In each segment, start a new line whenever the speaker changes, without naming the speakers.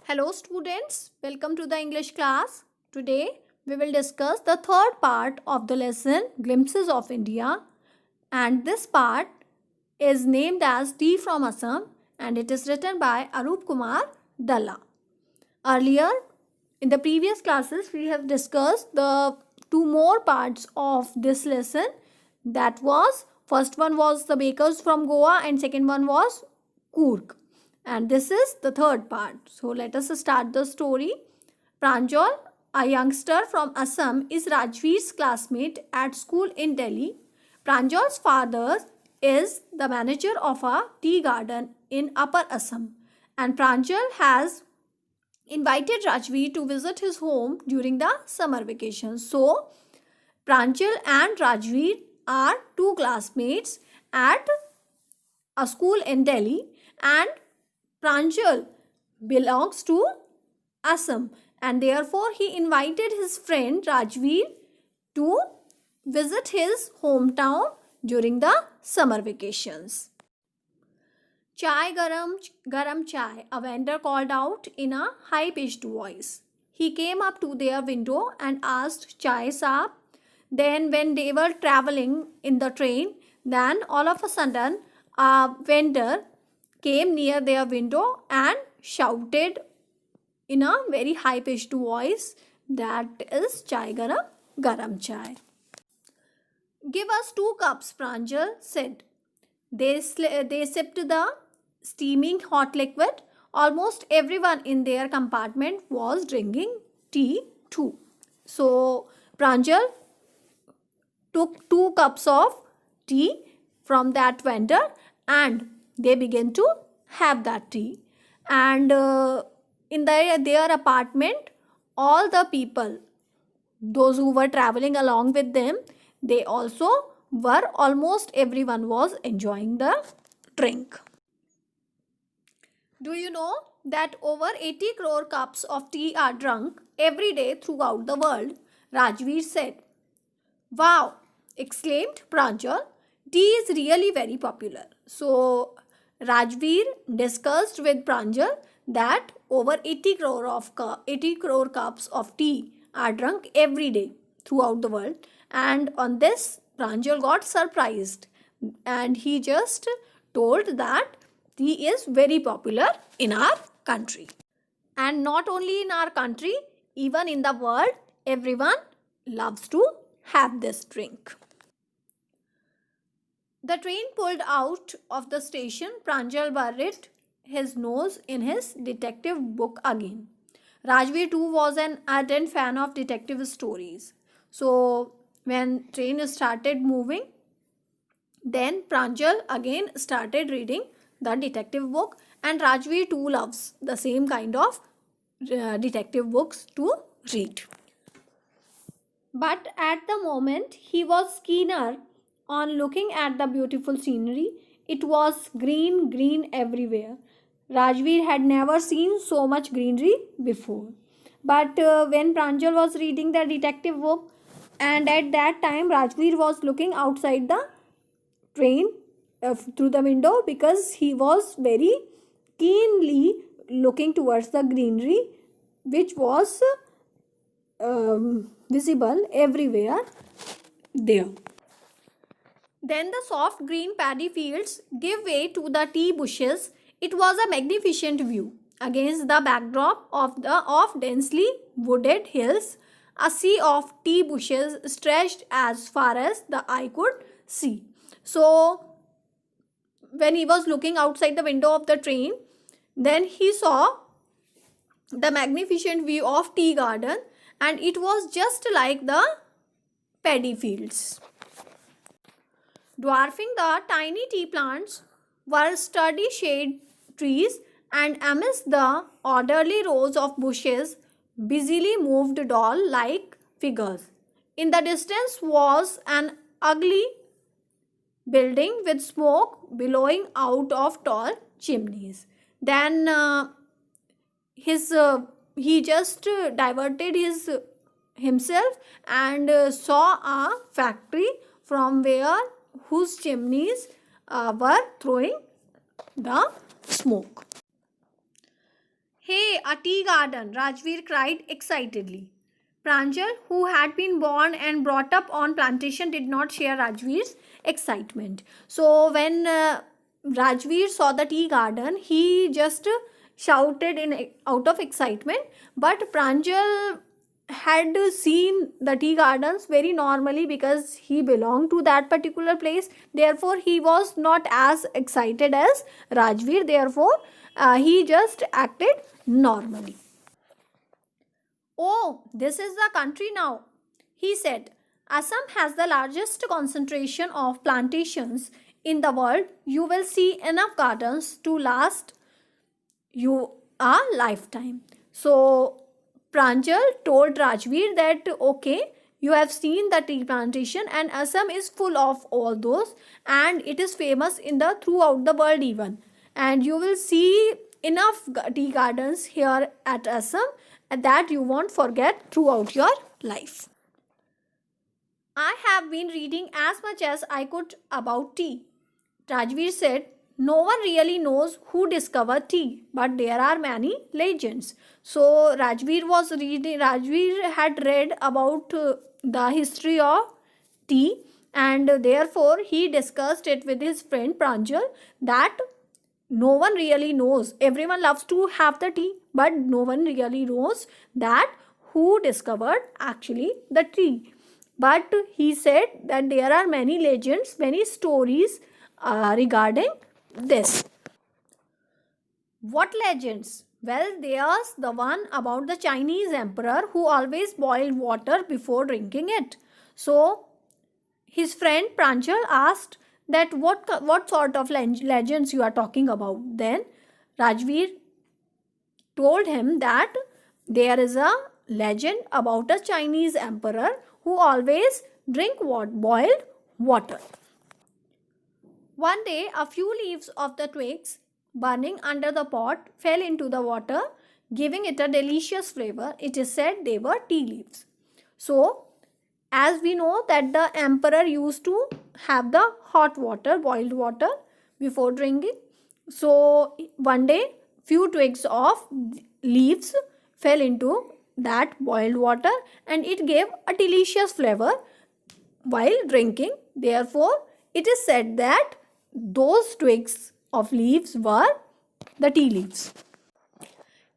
Hello students, welcome to the English class. Today we will discuss the third part of the lesson Glimpses of India, and this part is named as Tea from Assam and it is written by Arup Kumar Dalla. Earlier in the previous classes we have discussed the two more parts of this lesson. That was first one was the bakers from Goa and second one was Kurk. And this is the third part. So let us start the story. Pranjal, a youngster from Assam, is Rajveer's classmate at school in Delhi. Pranjal's father is the manager of a tea garden in Upper Assam, and Pranjal has invited Rajveer to visit his home during the summer vacation. So Pranjal and Rajveer are two classmates at a school in Delhi, and Pranjal belongs to Assam, and therefore he invited his friend Rajveer to visit his hometown during the summer vacations. Chai garam chai, a vendor called out in a high-pitched voice. He came up to their window and asked, Chai saab? Then when they were traveling in the train, then all of a sudden a vendor came near their window and shouted in a very high-pitched voice, that is chai garam chai. Give us 2 cups, Pranjal said. They sipped the steaming hot liquid. Almost everyone in their compartment was drinking tea too. So Pranjal took 2 cups of tea from that vendor and they began to have that tea. And in their apartment, all the people, those who were traveling along with them, they also were, almost everyone was enjoying the drink. Do you know that over 80 crore cups of tea are drunk every day throughout the world? Rajveer said. Wow, exclaimed Pranjal. Tea is really very popular. So Rajveer discussed with Pranjal that over 80 crore cups of tea are drunk every day throughout the world, and on this Pranjal got surprised and he just told that tea is very popular in our country. And not only in our country, even in the world, everyone loves to have this drink. The train pulled out of the station. Pranjal buried his nose in his detective book again. Rajveer too was an ardent fan of detective stories. So when train started moving, then Pranjal again started reading the detective book, and Rajveer too loves the same kind of detective books to read. But at the moment he was keener on looking at the beautiful scenery. It was green everywhere. Rajveer had never seen so much greenery before. But when Pranjal was reading the detective book, and at that time Rajveer was looking outside the train through the window, because he was very keenly looking towards the greenery which was visible everywhere there. Then the soft green paddy fields gave way to the tea bushes. It was a magnificent view. Against the backdrop of densely wooded hills, a sea of tea bushes stretched as far as the eye could see. So when he was looking outside the window of the train, then he saw the magnificent view of tea garden, and it was just like the paddy fields. Dwarfing the tiny tea plants were sturdy shade trees, and amidst the orderly rows of bushes busily moved doll-like figures. In the distance was an ugly building with smoke billowing out of tall chimneys. Then he just diverted himself and saw a factory from whose chimneys were throwing the smoke. Hey, a tea garden, Rajveer cried excitedly. Pranjal, who had been born and brought up on plantation, did not share Rajveer's excitement. So when Rajveer saw the tea garden, he just shouted in out of excitement. But Pranjal had seen the tea gardens very normally because he belonged to that particular place. Therefore, he was not as excited as Rajveer. Therefore, he just acted normally. Oh, this is the country now, he said. Assam has the largest concentration of plantations in the world. You will see enough gardens to last you a lifetime. So, Pranjal told Rajveer that okay, you have seen the tea plantation and Assam is full of all those, and it is famous in the throughout the world even. And you will see enough tea gardens here at Assam that you won't forget throughout your life. I have been reading as much as I could about tea. Rajveer said, no one really knows who discovered tea, but there are many legends. So Rajveer had read about the history of tea, and therefore he discussed it with his friend Pranjal that no one really knows. Everyone loves to have the tea, but no one really knows that who discovered actually the tea. But he said that there are many legends, many stories regarding this. What legends? Well, there's the one about the Chinese emperor who always boiled water before drinking it. So his friend Pranchal asked that what sort of legends you are talking about. Then Rajveer told him that there is a legend about a Chinese emperor who always drink boiled water. One day, a few leaves of the twigs burning under the pot fell into the water, giving it a delicious flavor. It is said they were tea leaves. So, as we know that the emperor used to have the hot water, boiled water before drinking. So, one day, few twigs of leaves fell into that boiled water and it gave a delicious flavor while drinking. Therefore, it is said that those twigs of leaves were the tea leaves.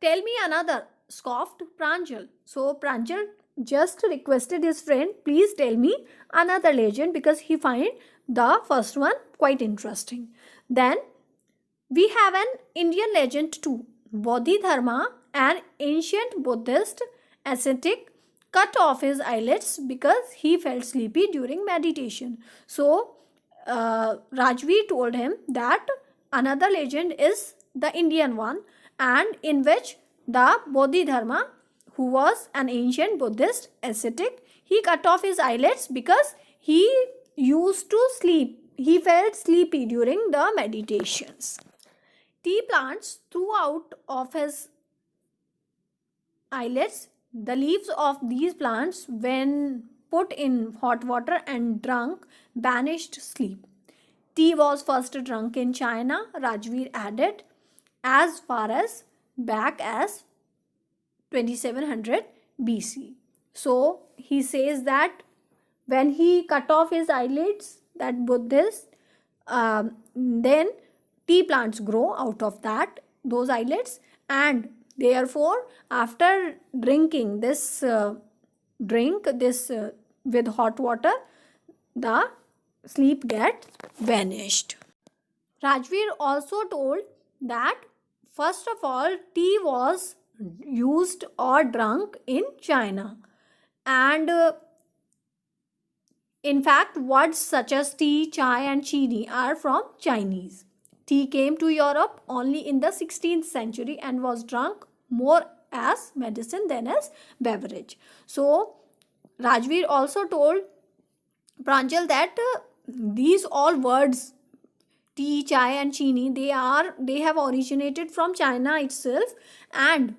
Tell me another, scoffed Pranjal. So Pranjal just requested his friend, please tell me another legend because he find the first one quite interesting. Then we have an Indian legend too. Bodhidharma, an ancient Buddhist ascetic, cut off his eyelids because he felt sleepy during meditation. So Rajveer told him that another legend is the Indian one, and in which the Bodhidharma, who was an ancient Buddhist ascetic, he cut off his eyelids because he used to sleep. He felt sleepy during the meditations. Tea plants threw out of his eyelids. The leaves of these plants, when put in hot water and drunk, banished sleep. Tea was first drunk in China, Rajveer added, as far as back as 2700 BC. So he says that when he cut off his eyelids, that Buddhist, then tea plants grow out of those eyelids, and therefore after drinking this with hot water, the sleep gets vanished. Rajveer also told that first of all tea was used or drunk in China, and in fact words such as tea, chai and chini are from Chinese. Tea came to Europe only in the 16th century and was drunk more as medicine than as beverage. So Rajveer also told Pranjal that these all words tea, chai and chini, they have originated from China itself, and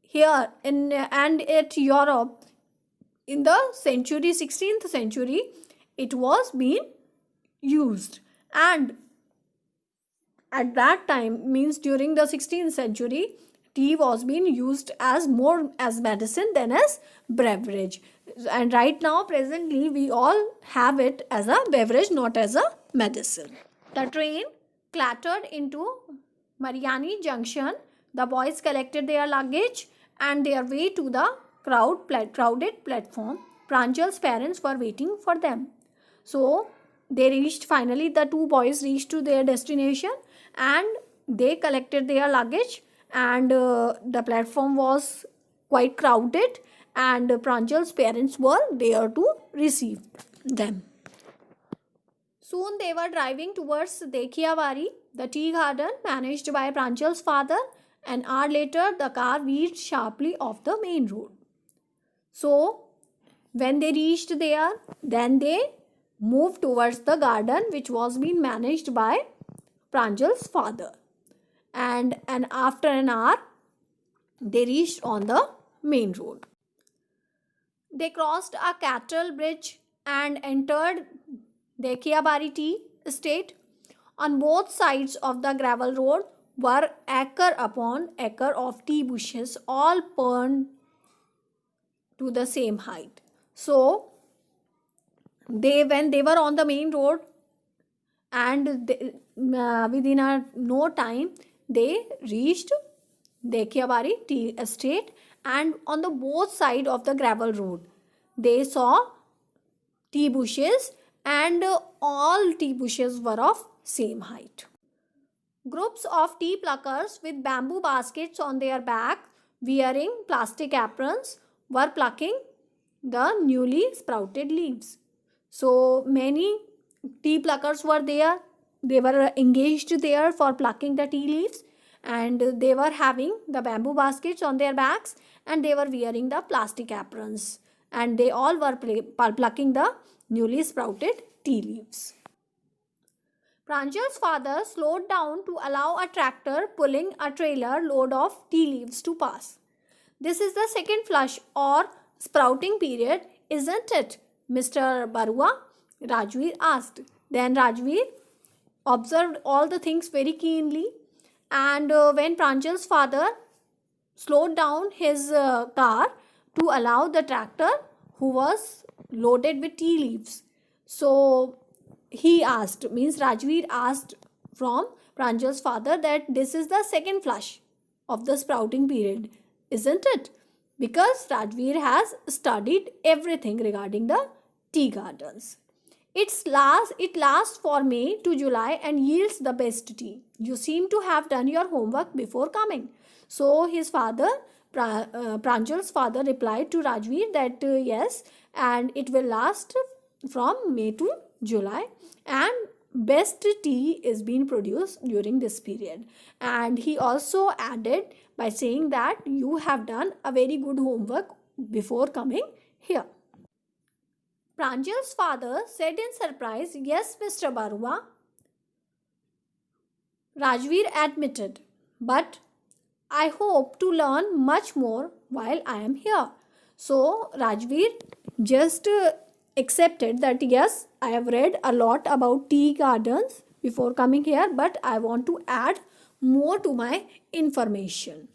here in and at Europe in the 16th century it was being used, and at that time, means during the 16th century, tea was being used as more as medicine than as beverage. And right now, presently, we all have it as a beverage, not as a medicine. The train clattered into Mariani Junction. The boys collected their luggage and their way to the crowded platform. Pranjal's parents were waiting for them. So they reached, finally the two boys reached to their destination, and they collected their luggage, and the platform was quite crowded, and Pranjal's parents were there to receive them. Soon they were driving towards Dekhiavari, the tea garden managed by Pranjal's father. An hour later, the car veered sharply off the main road. So, when they reached there, then they moved towards the garden which was being managed by Pranjal's father. And after an hour, they reached on the main road. They crossed a cattle bridge and entered Dekhiabari tea estate. On both sides of the gravel road were acre upon acre of tea bushes, all burned to the same height. So, when they were on the main road, and within no time, they reached Dekhiabari tea estate, and on the both side of the gravel road, they saw tea bushes, and all tea bushes were of same height. Groups of tea pluckers with bamboo baskets on their back, wearing plastic aprons, were plucking the newly sprouted leaves. So many tea pluckers were there. They were engaged there for plucking the tea leaves, and they were having the bamboo baskets on their backs, and they were wearing the plastic aprons, and they all were plucking the newly sprouted tea leaves. Pranjal's father slowed down to allow a tractor pulling a trailer load of tea leaves to pass. This is the second flush or sprouting period, isn't it, Mr. Barua? Rajveer asked. Then Rajveer observed all the things very keenly, and when Pranjal's father slowed down his car to allow the tractor who was loaded with tea leaves, so he asked, means Rajveer asked from Pranjal's father, that this is the second flush of the sprouting period, isn't it? Because Rajveer has studied everything regarding the tea gardens. It lasts for May to July and yields the best tea. You seem to have done your homework before coming. So his father, Pranjal's father, replied to Rajveer that yes, and it will last from May to July, and best tea is being produced during this period. And he also added by saying that you have done a very good homework before coming here. Pranjal's father said in surprise, "Yes, Mr. Barua." Rajveer admitted, "But I hope to learn much more while I am here." So Rajveer just accepted that yes, I have read a lot about tea gardens before coming here, but I want to add more to my information.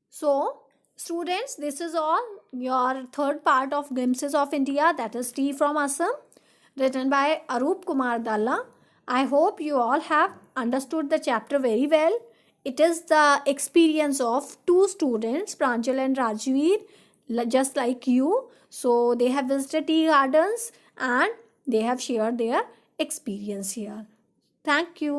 So students, this is all your third part of Glimpses of India, that is Tea from Assam, written by Arup Kumar Dalla. I hope you all have understood the chapter very well. It is the experience of two students, Pranjal and Rajveer, just like you. So they have visited tea gardens and they have shared their experience here. Thank you.